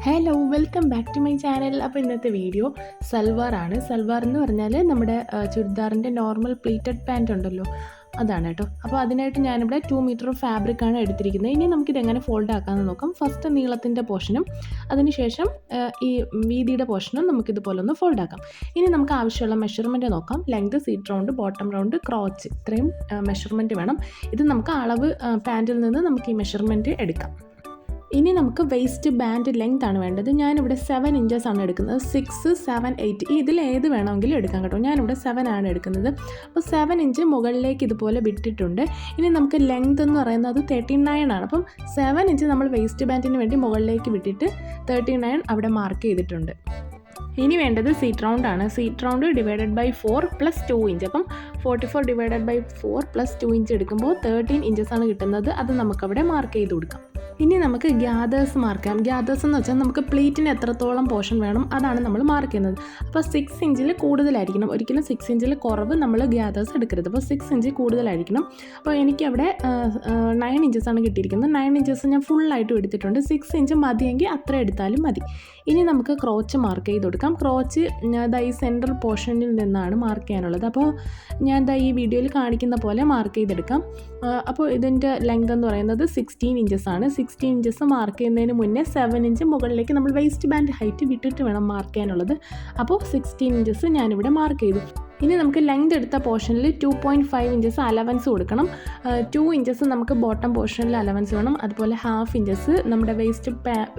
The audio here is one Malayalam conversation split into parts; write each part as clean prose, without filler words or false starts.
Hello welcome back to my channel. അപ്പോൾ ഇന്നത്തെ വീഡിയോ സൽവാറാണ്. സൽവാർ എന്ന് പറഞ്ഞാൽ നമ്മുടെ ചുരിദാറിൻ്റെ നോർമൽ പ്ലീറ്റഡ് പാൻറ് ഉണ്ടല്ലോ, അതാണ് കേട്ടോ. അപ്പോൾ അതിനായിട്ട് ഞാനിവിടെ 2 മീറ്റർ ഫാബ്രിക്കാണ് എടുത്തിരിക്കുന്നത്. ഇനി നമുക്കിതെങ്ങനെ ഫോൾഡ് ആക്കാമെന്ന് നോക്കാം. ഫസ്റ്റ് നീളത്തിൻ്റെ പോർഷനും അതിനുശേഷം ഈ വീതിയുടെ പോർഷനും നമുക്കിതുപോലെ ഒന്ന് ഫോൾഡ് ആക്കാം. ഇനി നമുക്ക് ആവശ്യമുള്ള മെഷർമെൻറ്റ് നോക്കാം. Length, seat round, bottom round, crotch, ഇത്രയും മെഷർമെൻറ്റ് വേണം. ഇത് നമുക്ക് അളവ് പാൻറ്റിൽ നിന്ന് നമുക്ക് ഈ മെഷർമെൻറ്റ് എടുക്കാം. ഇനി നമുക്ക് വേസ്റ്റ് ബാൻഡ് ലെങ്ത് ആണ് വേണ്ടത്. ഞാനിവിടെ 7 ഇഞ്ചസ് ആണ് എടുക്കുന്നത്. 6, 7, 8 ഇതിൽ ഏത് വേണമെങ്കിലും എടുക്കാം കേട്ടോ. ഞാനിവിടെ 7 ആണ് എടുക്കുന്നത്. അപ്പോൾ 7 ഇഞ്ച് മുകളിലേക്ക് ഇതുപോലെ വിട്ടിട്ടുണ്ട്. ഇനി നമുക്ക് ലെങ്ത് എന്ന് പറയുന്നത് 39 ആണ്. അപ്പം 7 ഇഞ്ച് നമ്മൾ വേസ്റ്റ് ബാൻഡിന് വേണ്ടി മുകളിലേക്ക് വിട്ടിട്ട് 39 അവിടെ മാർക്ക് ചെയ്തിട്ടുണ്ട്. ഇനി വേണ്ടത് സീറ്റ് റൗണ്ട് ആണ്. Seat round divided by 4 + 2 inch. അപ്പം 44 ഡിവൈഡഡ് ബൈ 4 + 2 ഇഞ്ച് എടുക്കുമ്പോൾ 13 ഇഞ്ചസ് ആണ് കിട്ടുന്നത്. അത് നമുക്കവിടെ മാർക്ക് ചെയ്ത് കൊടുക്കാം. ഇനി നമുക്ക് ഗ്യാദേഴ്സ് മാർക്ക് ചെയ്യാം. ഗ്യാദേഴ്സ് എന്ന് വെച്ചാൽ നമുക്ക് പ്ലീറ്റിന് എത്രത്തോളം പോർഷൻ വേണം അതാണ് നമ്മൾ മാർക്ക് ചെയ്യുന്നത്. അപ്പോൾ 6 ഇഞ്ചിൽ കൂടുതലായിരിക്കണം. ഒരിക്കലും 6 ഇഞ്ചിൽ കുറവ് നമ്മൾ ഗ്യാദേഴ്സ് എടുക്കരുത്. അപ്പോൾ 6 ഇഞ്ച് കൂടുതലായിരിക്കണം. അപ്പോൾ എനിക്കവിടെ 9 ഇഞ്ചസ് ആണ് കിട്ടിയിരിക്കുന്നത്. 9 ഇഞ്ചസ് ഞാൻ ഫുള്ളായിട്ടും എടുത്തിട്ടുണ്ട്. 6 ഇഞ്ച് മതിയെങ്കിൽ അത്ര എടുത്താലും മതി. ഇനി നമുക്ക് ക്രോച്ച് മാർക്ക് ചെയ്ത് കൊടുക്കാം. ക്രോച്ച് ഈ സെൻട്രൽ പോർഷനിൽ നിന്നാണ് മാർക്ക് ചെയ്യാനുള്ളത്. അപ്പോൾ ഞാൻ ഈ വീഡിയോയിൽ കാണിക്കുന്ന പോലെ മാർക്ക് ചെയ്തെടുക്കാം. അപ്പോൾ ഇതിൻ്റെ ലെങ്ത് എന്ന് പറയുന്നത് 16 ഇഞ്ചസ് ആണ്. 16 ഇഞ്ചസ് മാർക്ക് ചെയ്യുന്നതിന് മുന്നേ 7 ഇഞ്ച് മുകളിലേക്ക് നമ്മൾ വേസ്റ്റ് ബാൻഡ് ഹൈറ്റ് വിട്ടിട്ട് വേണം മാർക്ക് ചെയ്യാനുള്ളത്. അപ്പോൾ 16 ഇഞ്ചസ് ഞാനിവിടെ മാർക്ക് ചെയ്തു. ഇനി നമുക്ക് ലെങ്ത് എടുത്ത പോർഷനിൽ 2.5 ഇഞ്ചസ് അലവൻസ് കൊടുക്കണം. 2 ഇഞ്ചസ് നമുക്ക് ബോട്ടം പോർഷനിൽ അലവൻസ് വേണം. അതുപോലെ 1/2 ഇഞ്ചസ് നമ്മുടെ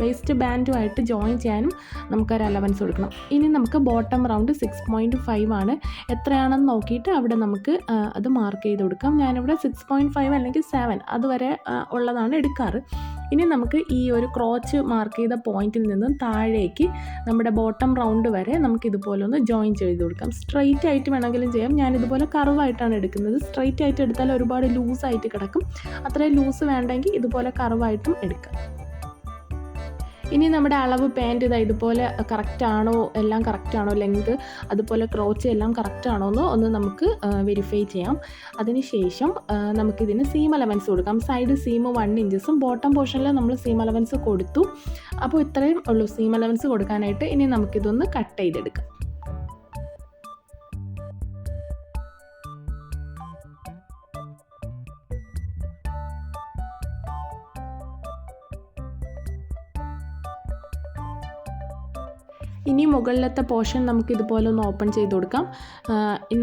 വേസ്റ്റ് ബാൻഡുമായിട്ട് ജോയിൻ ചെയ്യാനും നമുക്കൊരു അലവൻസ് കൊടുക്കണം. ഇനി നമുക്ക് ബോട്ടം റൗണ്ട് 6.5 ആണ്. എത്രയാണെന്ന് നോക്കിയിട്ട് അവിടെ നമുക്ക് അത് മാർക്ക് ചെയ്ത് കൊടുക്കാം. ഞാനിവിടെ 6.5 അല്ലെങ്കിൽ 7 അതുവരെ ഉള്ളതാണ് എടുക്കാറ്. ഇനി നമുക്ക് ഈ ഒരു ക്രോച്ച് മാർക്ക് ചെയ്ത പോയിന്റിൽ നിന്നും താഴേക്ക് നമ്മുടെ ബോട്ടം റൗണ്ട് വരെ നമുക്ക് ഇതുപോലെ ഒന്ന് ജോയിൻ ചെയ്ത് കൊടുക്കാം. സ്ട്രെയിറ്റ് ആയിട്ട് വേണമെങ്കിലും ചെയ്യാം. ഞാനിതുപോലെ കർവായിട്ടാണ് എടുക്കുന്നത്. സ്ട്രെയിറ്റ് ആയിട്ട് എടുത്താൽ ഒരുപാട് ലൂസായിട്ട് കിടക്കും. അത്രയും ലൂസ് വേണ്ടെങ്കിൽ ഇതുപോലെ കർവായിട്ടും എടുക്കാം. ഇനി നമ്മുടെ അളവ് പാൻറ്റ് ഇതുപോലെ കറക്റ്റാണോ, എല്ലാം കറക്റ്റാണോ, ലെങ്ത് അതുപോലെ ക്രോച്ച് എല്ലാം കറക്റ്റാണോ എന്ന് ഒന്ന് നമുക്ക് വെരിഫൈ ചെയ്യാം. അതിനുശേഷം നമുക്കിതിന് സീം അലവൻസ് കൊടുക്കാം. സൈഡ് സീം 1 ഇഞ്ചസും ബോട്ടം പോർഷനിൽ നമ്മൾ സീം അലവൻസ് കൊടുത്തു. അപ്പോൾ ഇത്രയും ഉള്ളൂ സീം അലവൻസ് കൊടുക്കാനായിട്ട്. ഇനി നമുക്കിതൊന്ന് കട്ട് ചെയ്തെടുക്കാം. ഇനി മുകളിലത്തെ പോർഷൻ നമുക്ക് ഇതുപോലെ ഒന്ന് ഓപ്പൺ ചെയ്ത് കൊടുക്കാം.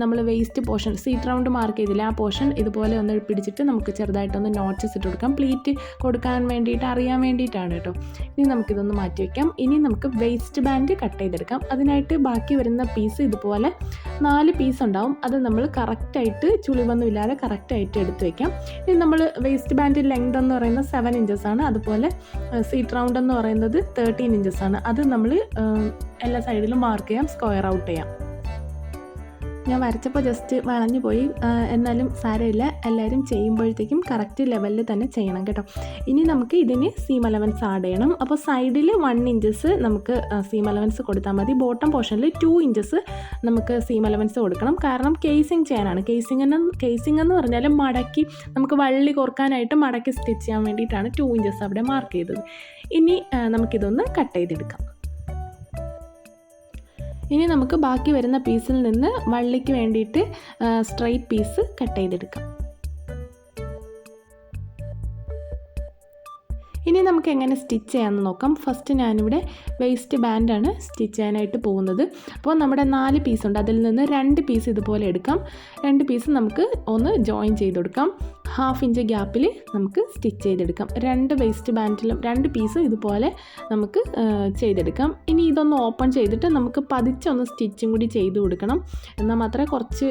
നമ്മൾ waste portion seat round mark ചെയ്തില്ല, ആ പോർഷൻ ഇതുപോലെ ഒന്ന് പിടിച്ചിട്ട് നമുക്ക് ചെറുതായിട്ടൊന്ന് നോട്ട്സ് ഇട്ട് കൊടുക്കാം. പ്ലീറ്റ് കൊടുക്കാൻ വേണ്ടിയിട്ട് അറിയാൻ വേണ്ടിയിട്ടാണ് കേട്ടോ. ഇനി നമുക്കിതൊന്ന് മാറ്റി വയ്ക്കാം. ഇനി നമുക്ക് വേസ്റ്റ് ബാൻഡ് കട്ട് ചെയ്തെടുക്കാം. അതിനായിട്ട് ബാക്കി വരുന്ന പീസ് ഇതുപോലെ 4 പീസ് ഉണ്ടാവും. അത് നമ്മൾ കറക്റ്റായിട്ട് ചുളിവൊന്നും ഇല്ലാതെ കറക്റ്റായിട്ട് എടുത്ത് വയ്ക്കാം. ഇനി നമ്മൾ വേസ്റ്റ് ബാൻഡ് ലെങ്ത് എന്ന് പറയുന്നത് 7 ഇഞ്ചസ് ആണ്. അതുപോലെ സീറ്റ് റൗണ്ട് എന്ന് പറയുന്നത് 13 ഇഞ്ചസ് ആണ്. അത് നമ്മൾ എല്ലാ സൈഡിലും മാർക്ക് ചെയ്യാം, സ്ക്വയർ ഔട്ട് ചെയ്യാം. ഞാൻ വരച്ചപ്പോൾ ജസ്റ്റ് വളഞ്ഞു പോയി, എന്നാലും സാരമില്ല. എല്ലാവരും ചെയ്യുമ്പോഴത്തേക്കും കറക്റ്റ് ലെവലിൽ തന്നെ ചെയ്യണം കേട്ടോ. ഇനി നമുക്ക് ഇതിന് സീം അലവൻസ് ആഡ് ചെയ്യണം. അപ്പോൾ സൈഡിൽ 1 ഇഞ്ചസ് നമുക്ക് സീം അലവൻസ് കൊടുത്താൽ മതി. ബോട്ടം പോർഷനിൽ 2 ഇഞ്ചസ് നമുക്ക് സീം അലവൻസ് കൊടുക്കണം. കാരണം കേസിങ് ചെയ്യാനാണ്. കേസിങ് എന്ന് പറഞ്ഞാൽ മടക്കി നമുക്ക് വള്ളി കോർക്കാനായിട്ട് മടക്കി സ്റ്റിച്ച് ചെയ്യാൻ വേണ്ടിയിട്ടാണ് 2 ഇഞ്ചസ് അവിടെ മാർക്ക് ചെയ്തത്. ഇനി നമുക്കിതൊന്ന് കട്ട് ചെയ്തെടുക്കാം. ഇനി നമുക്ക് ബാക്കി വരുന്ന പീസിൽ നിന്ന് വള്ളിക്ക് വേണ്ടിയിട്ട് സ്ട്രെയിറ്റ് പീസ് കട്ട് ചെയ്തെടുക്കാം. ഇനി നമുക്ക് എങ്ങനെ സ്റ്റിച്ച് ചെയ്യാമെന്ന് നോക്കാം. ഫസ്റ്റ് ഞാനിവിടെ വേസ്റ്റ് ബാൻഡാണ് സ്റ്റിച്ച് ചെയ്യാനായിട്ട് പോകുന്നത്. അപ്പോൾ നമ്മുടെ 4 പീസുണ്ട്. അതിൽ നിന്ന് 2 പീസ് ഇതുപോലെ എടുക്കാം. 2 പീസ് നമുക്ക് ഒന്ന് ജോയിൻ ചെയ്ത് കൊടുക്കാം. 1/2 ഇഞ്ച് ഗ്യാപ്പിൽ നമുക്ക് സ്റ്റിച്ച് ചെയ്തെടുക്കാം. 2 വേസ്റ്റ് ബാൻഡിലും 2 പീസും ഇതുപോലെ നമുക്ക് ചെയ്തെടുക്കാം. ഇനി ഇതൊന്ന് ഓപ്പൺ ചെയ്തിട്ട് നമുക്ക് പതിച്ചൊന്ന് സ്റ്റിച്ചും കൂടി ചെയ്ത് കൊടുക്കണം. എന്നാൽ മാത്രമേ കുറച്ച്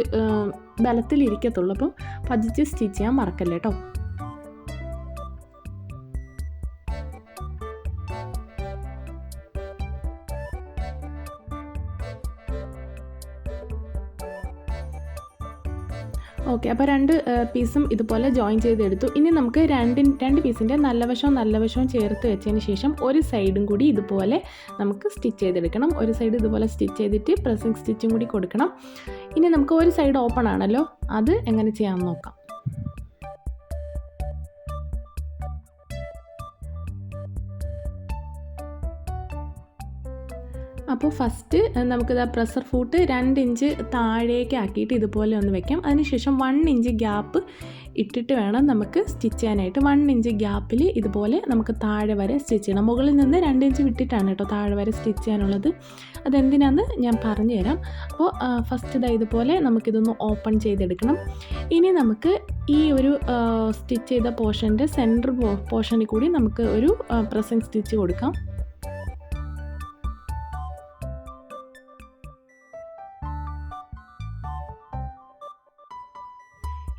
ബലത്തിലിരിക്കത്തുള്ളൂ. അപ്പോൾ പതിച്ച് സ്റ്റിച്ച് ചെയ്യാൻ മറക്കല്ലേ കേട്ടോ. ഓക്കെ, അപ്പോൾ 2 പീസും ഇതുപോലെ ജോയിൻ ചെയ്തെടുത്തു. ഇനി നമുക്ക് 2 പീസിൻ്റെ നല്ല വശവും ചേർത്ത് വെച്ചതിന് ശേഷം ഒരു സൈഡും കൂടി ഇതുപോലെ നമുക്ക് സ്റ്റിച്ച് ചെയ്തെടുക്കണം. ഒരു സൈഡ് ഇതുപോലെ സ്റ്റിച്ച് ചെയ്തിട്ട് പ്രസ്സിങ് സ്റ്റിച്ചും കൂടി കൊടുക്കണം. ഇനി നമുക്ക് ഒരു സൈഡ് ഓപ്പൺ ആണല്ലോ, അത് എങ്ങനെ ചെയ്യാമെന്ന് നോക്കാം. അപ്പോൾ ഫസ്റ്റ് നമുക്കിത് പ്രഷർ ഫൂട്ട് 2 ഇഞ്ച് താഴേക്ക് ആക്കിയിട്ട് ഇതുപോലെ ഒന്ന് വെക്കാം. അതിനുശേഷം 1 ഇഞ്ച് ഗ്യാപ്പ് ഇട്ടിട്ട് വേണം നമുക്ക് സ്റ്റിച്ച് ചെയ്യാനായിട്ട്. 1 ഇഞ്ച് ഗ്യാപ്പിൽ ഇതുപോലെ നമുക്ക് താഴെ വരെ സ്റ്റിച്ച് ചെയ്യണം. മുകളിൽ നിന്ന് 2 ഇഞ്ച് വിട്ടിട്ടാണ് കേട്ടോ താഴെ വരെ സ്റ്റിച്ച് ചെയ്യാനുള്ളത്. അതെന്തിനാണെന്ന് ഞാൻ പറഞ്ഞു തരാം. അപ്പോൾ ഫസ്റ്റ് ഇതുപോലെ നമുക്കിതൊന്ന് ഓപ്പൺ ചെയ്തെടുക്കണം. ഇനി നമുക്ക് ഈ ഒരു സ്റ്റിച്ച് ചെയ്ത പോർഷൻ്റെ സെൻറ്റർ പോർഷനിൽ കൂടി നമുക്ക് ഒരു പ്രസ്സിങ് സ്റ്റിച്ച് കൊടുക്കാം.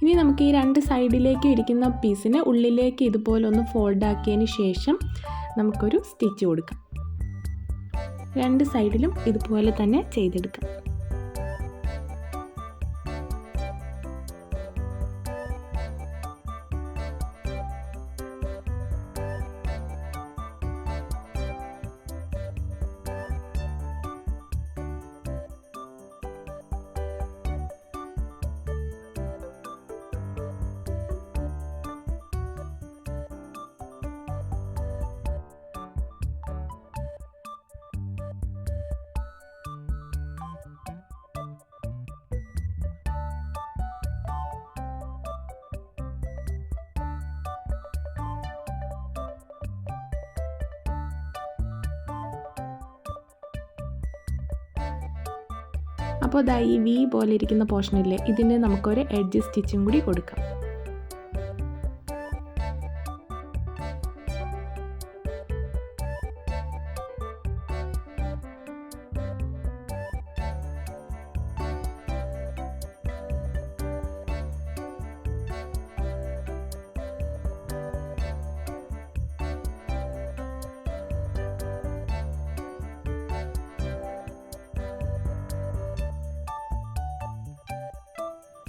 ഇനി നമുക്ക് ഈ 2 സൈഡിലേക്ക് ഇരിക്കുന്ന പീസിനെ ഉള്ളിലേക്ക് ഇതുപോലെ ഒന്ന് ഫോൾഡ് ആക്കിയതിന് ശേഷം നമുക്കൊരു സ്റ്റിച്ച് കൊടുക്കാം. 2 സൈഡിലും ഇതുപോലെ തന്നെ ചെയ്തെടുക്കാം. അപ്പോൾ ഈ വി പോലെ ഇരിക്കുന്ന പോർഷനില്ലേ, ഇതിന് നമുക്കൊരു എഡ്ജ് സ്റ്റിച്ചും കൂടി കൊടുക്കാം.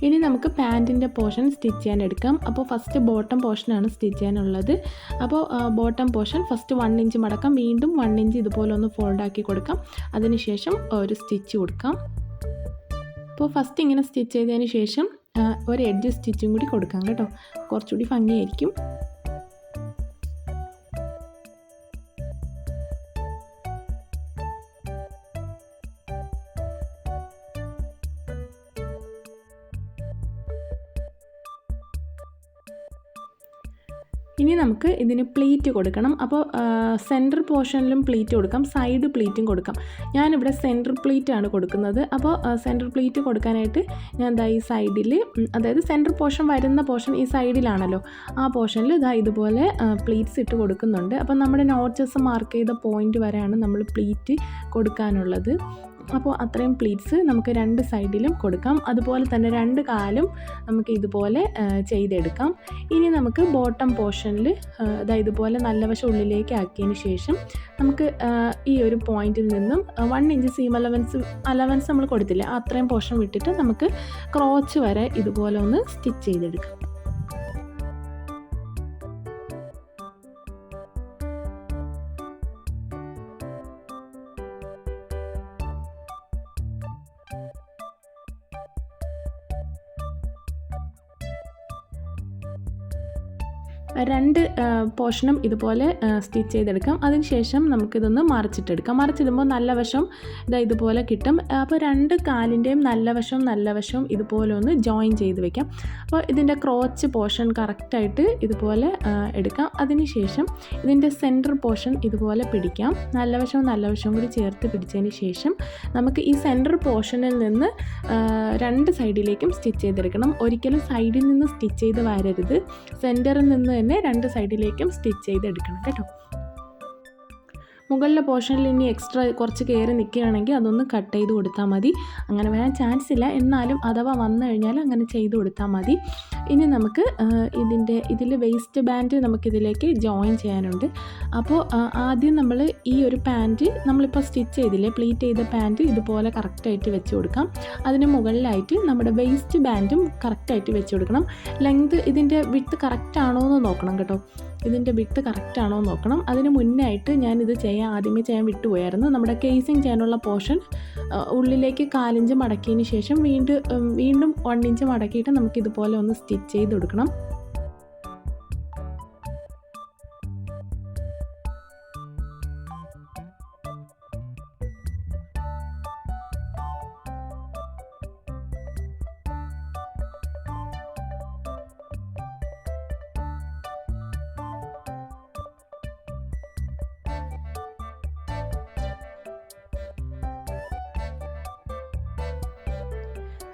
ഇനി നമുക്ക് പാൻറ്റിൻ്റെ പോർഷൻ സ്റ്റിച്ച് ചെയ്യാൻ എടുക്കാം. അപ്പോൾ ഫസ്റ്റ് ബോട്ടം പോർഷനാണ് സ്റ്റിച്ച് ചെയ്യാനുള്ളത്. അപ്പോൾ ബോട്ടം പോർഷൻ ഫസ്റ്റ് 1 ഇഞ്ച് മടക്കാം, വീണ്ടും 1 ഇഞ്ച് ഇതുപോലെ ഒന്ന് ഫോൾഡ് ആക്കി കൊടുക്കാം. അതിനുശേഷം ഒരു സ്റ്റിച്ച് കൊടുക്കാം. അപ്പോൾ ഫസ്റ്റ് ഇങ്ങനെ സ്റ്റിച്ച് ചെയ്തതിന് ശേഷം ഒരു എഡ്ജ് സ്റ്റിച്ചും കൂടി കൊടുക്കാം കേട്ടോ, കുറച്ചുകൂടി ഭംഗിയായിരിക്കും. ഇനി നമുക്ക് ഇതിന് പ്ലീറ്റ് കൊടുക്കണം. അപ്പോൾ സെൻറ്റർ പോർഷനിലും പ്ലീറ്റ് കൊടുക്കാം, സൈഡ് പ്ലീറ്റും കൊടുക്കാം. ഞാനിവിടെ സെൻറ്റർ പ്ലീറ്റാണ് കൊടുക്കുന്നത്. അപ്പോൾ സെൻറ്റർ പ്ലീറ്റ് കൊടുക്കാനായിട്ട് ഞാൻ ഈ സൈഡിൽ, അതായത് സെൻറ്റർ പോർഷൻ വരുന്ന പോർഷൻ ഈ സൈഡിലാണല്ലോ, ആ പോർഷനിൽ ഇതുപോലെ പ്ലീറ്റ്സ് ഇട്ട് കൊടുക്കുന്നുണ്ട്. അപ്പോൾ നമ്മുടെ നോട്ട്സ് മാർക്ക് ചെയ്ത പോയിൻ്റ് വരെയാണ് നമ്മൾ പ്ലീറ്റ് കൊടുക്കാനുള്ളത്. അപ്പോൾ അത്രയും പ്ലീറ്റ്സ് നമുക്ക് 2 സൈഡിലും കൊടുക്കാം. അതുപോലെ തന്നെ 2 കാലും നമുക്ക് ഇതുപോലെ ചെയ്തെടുക്കാം. ഇനി നമുക്ക് ബോട്ടം പോർഷനിൽ ഇതുപോലെ നല്ല വശം ഉള്ളിലേക്ക് ആക്കിയതിന് ശേഷം നമുക്ക് ഈ ഒരു പോയിന്റിൽ നിന്നും 1 ഇഞ്ച് സീം അലവൻസ് നമ്മൾ കൊടുത്തില്ലേ, അത്രയും പോർഷൻ വിട്ടിട്ട് നമുക്ക് ക്രോച്ച് വരെ ഇതുപോലെ ഒന്ന് സ്റ്റിച്ച് ചെയ്തെടുക്കാം. രണ്ട് പോർഷനും ഇതുപോലെ സ്റ്റിച്ച് ചെയ്തെടുക്കാം. അതിനുശേഷം നമുക്കിതൊന്ന് മറിച്ചിട്ടെടുക്കാം. മറിച്ചിടുമ്പോൾ നല്ല വശം ഇതുപോലെ കിട്ടും. അപ്പോൾ 2 കാലിൻ്റെയും നല്ല വശവും ഇതുപോലെ ഒന്ന് ജോയിൻ ചെയ്ത് വെക്കാം. അപ്പോൾ ഇതിൻ്റെ ക്രോച്ച് പോർഷൻ കറക്റ്റായിട്ട് ഇതുപോലെ എടുക്കാം. അതിനുശേഷം ഇതിൻ്റെ സെൻറ്റർ പോർഷൻ ഇതുപോലെ പിടിക്കാം. നല്ല വശവും കൂടി ചേർത്ത് പിടിച്ചതിന് ശേഷം നമുക്ക് ഈ സെൻറ്റർ പോർഷനിൽ നിന്ന് 2 സൈഡിലേക്കും സ്റ്റിച്ച് ചെയ്തെടുക്കണം. ഒരിക്കലും സൈഡിൽ നിന്ന് സ്റ്റിച്ച് ചെയ്ത് വരരുത്, സെൻറ്ററിൽ നിന്ന് തന്നെ 2 സൈഡിലേക്കും സ്റ്റിച്ച് ചെയ്തെടുക്കണം കേട്ടോ. മുകളിലെ പോർഷനിൽ ഇനി എക്സ്ട്രാ കുറച്ച് കയറി നിൽക്കുകയാണെങ്കിൽ അതൊന്ന് കട്ട് ചെയ്ത് കൊടുത്താൽ മതി. അങ്ങനെ വരാൻ ചാൻസ് ഇല്ല, എന്നാലും അഥവാ വന്നു കഴിഞ്ഞാൽ അങ്ങനെ ചെയ്ത് കൊടുത്താൽ മതി. ഇനി നമുക്ക് ഇതിൽ വേസ്റ്റ് ബാൻഡ് നമുക്കിതിലേക്ക് ജോയിൻ ചെയ്യാനുണ്ട്. അപ്പോൾ ആദ്യം നമ്മൾ ഈ ഒരു പാൻറ്റ് നമ്മളിപ്പോൾ സ്റ്റിച്ച് ചെയ്തില്ലേ, പ്ലീറ്റ് ചെയ്ത പാൻറ്റ് ഇതുപോലെ കറക്റ്റായിട്ട് വെച്ച് കൊടുക്കാം. അതിന് മുകളിലായിട്ട് നമ്മുടെ വേസ്റ്റ് ബാൻഡും കറക്റ്റായിട്ട് വെച്ച് കൊടുക്കണം. ലെങ്ത് ഇതിൻ്റെ വിഡ്ത്ത് കറക്റ്റാണോ എന്ന് നോക്കണം കേട്ടോ, ഇതിൻ്റെ വിഡ്ത്ത് കറക്റ്റാണോ എന്ന് നോക്കണം. അതിന് മുന്നായിട്ട് ഞാനിത് ആദ്യമേ ചെയ്യാൻ വിട്ടുപോയായിരുന്നു. നമ്മുടെ കേസിങ് ചെയ്യാനുള്ള പോർഷൻ ഉള്ളിലേക്ക് 4 ഇഞ്ച് മടക്കിയതിന് ശേഷം വീണ്ടും 1 ഇഞ്ച് മടക്കിയിട്ട് നമുക്കിതുപോലെ ഒന്ന് സ്റ്റിച്ച് ചെയ്ത് കൊടുക്കണം.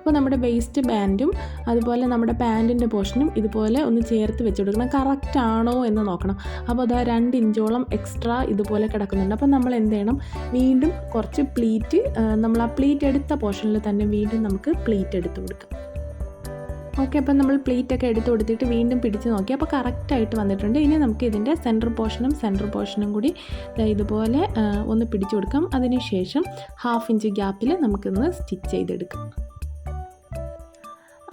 അപ്പോൾ നമ്മുടെ വേസ്റ്റ് ബാൻഡും അതുപോലെ നമ്മുടെ പാൻറ്റിൻ്റെ പോർഷനും ഇതുപോലെ ഒന്ന് ചേർത്ത് വെച്ച് കൊടുക്കണം. കറക്റ്റ് ആണോ എന്ന് നോക്കണം. അപ്പോൾ അതാ 2 ഇഞ്ചോളം എക്സ്ട്രാ ഇതുപോലെ കിടക്കുന്നുണ്ട്. അപ്പോൾ നമ്മൾ എന്ത് ചെയ്യണം, വീണ്ടും കുറച്ച് പ്ലീറ്റ് നമ്മൾ ആ പ്ലീറ്റ് എടുത്ത പോർഷനിൽ തന്നെ വീണ്ടും നമുക്ക് പ്ലീറ്റ് എടുത്ത് കൊടുക്കാം. ഓക്കെ, അപ്പം നമ്മൾ പ്ലീറ്റൊക്കെ എടുത്ത് കൊടുത്തിട്ട് വീണ്ടും പിടിച്ച് നോക്കി. അപ്പോൾ കറക്റ്റായിട്ട് വന്നിട്ടുണ്ട്. ഇനി നമുക്ക് ഇതിൻ്റെ സെൻറ്റർ പോർഷനും കൂടി ഇതുപോലെ ഒന്ന് പിടിച്ചു കൊടുക്കാം. അതിന് ശേഷം 1/2 ഇഞ്ച് ഗ്യാപ്പിൽ നമുക്കിന്ന് സ്റ്റിച്ച് ചെയ്തെടുക്കാം.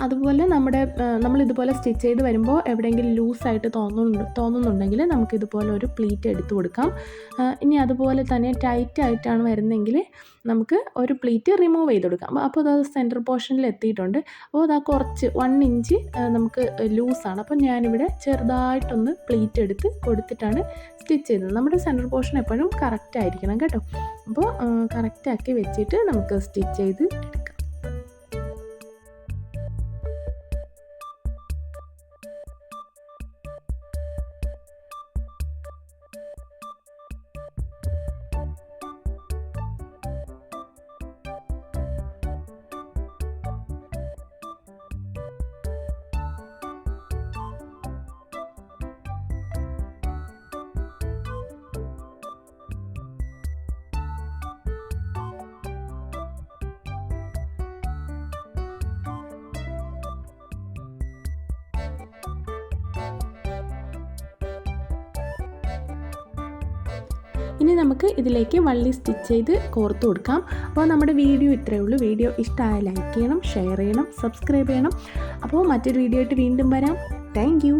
അതുപോലെ നമ്മളിതുപോലെ സ്റ്റിച്ച് ചെയ്ത് വരുമ്പോൾ എവിടെയെങ്കിലും ലൂസായിട്ട് തോന്നുന്നുണ്ടെങ്കിൽ നമുക്കിതുപോലെ ഒരു പ്ലീറ്റ് എടുത്ത് കൊടുക്കാം. ഇനി അതുപോലെ തന്നെ ടൈറ്റ് ആയിട്ടാണ് വരുന്നതെങ്കിൽ നമുക്ക് ഒരു പ്ലീറ്റ് റിമൂവ് ചെയ്ത് കൊടുക്കാം. അപ്പോൾ അത് സെൻറ്റർ പോർഷനിൽ എത്തിയിട്ടുണ്ട്. അപ്പോൾ അത് കുറച്ച് 1 ഇഞ്ച് നമുക്ക് ലൂസാണ്. അപ്പോൾ ഞാനിവിടെ ചെറുതായിട്ടൊന്ന് പ്ലീറ്റ് എടുത്ത് കൊടുത്തിട്ടാണ് സ്റ്റിച്ച് ചെയ്തത്. നമ്മുടെ സെൻറ്റർ പോർഷൻ എപ്പോഴും കറക്റ്റ് ആയിരിക്കണം കേട്ടോ. അപ്പോൾ കറക്റ്റാക്കി വെച്ചിട്ട് നമുക്ക് സ്റ്റിച്ച് ചെയ്ത് എടുക്കാം. ഇനി നമുക്ക് ഇതിലേക്ക് വള്ളി സ്റ്റിച്ച് ചെയ്ത് കോർത്ത് കൊടുക്കാം. അപ്പോൾ നമ്മുടെ വീഡിയോ ഇത്രയേ ഉള്ളൂ. വീഡിയോ ഇഷ്ടമായ ലൈക്ക് ചെയ്യണം, ഷെയർ ചെയ്യണം, സബ്സ്ക്രൈബ് ചെയ്യണം. അപ്പോൾ മറ്റൊരു വീഡിയോ ആയിട്ട് വീണ്ടും വരാം. Thank you.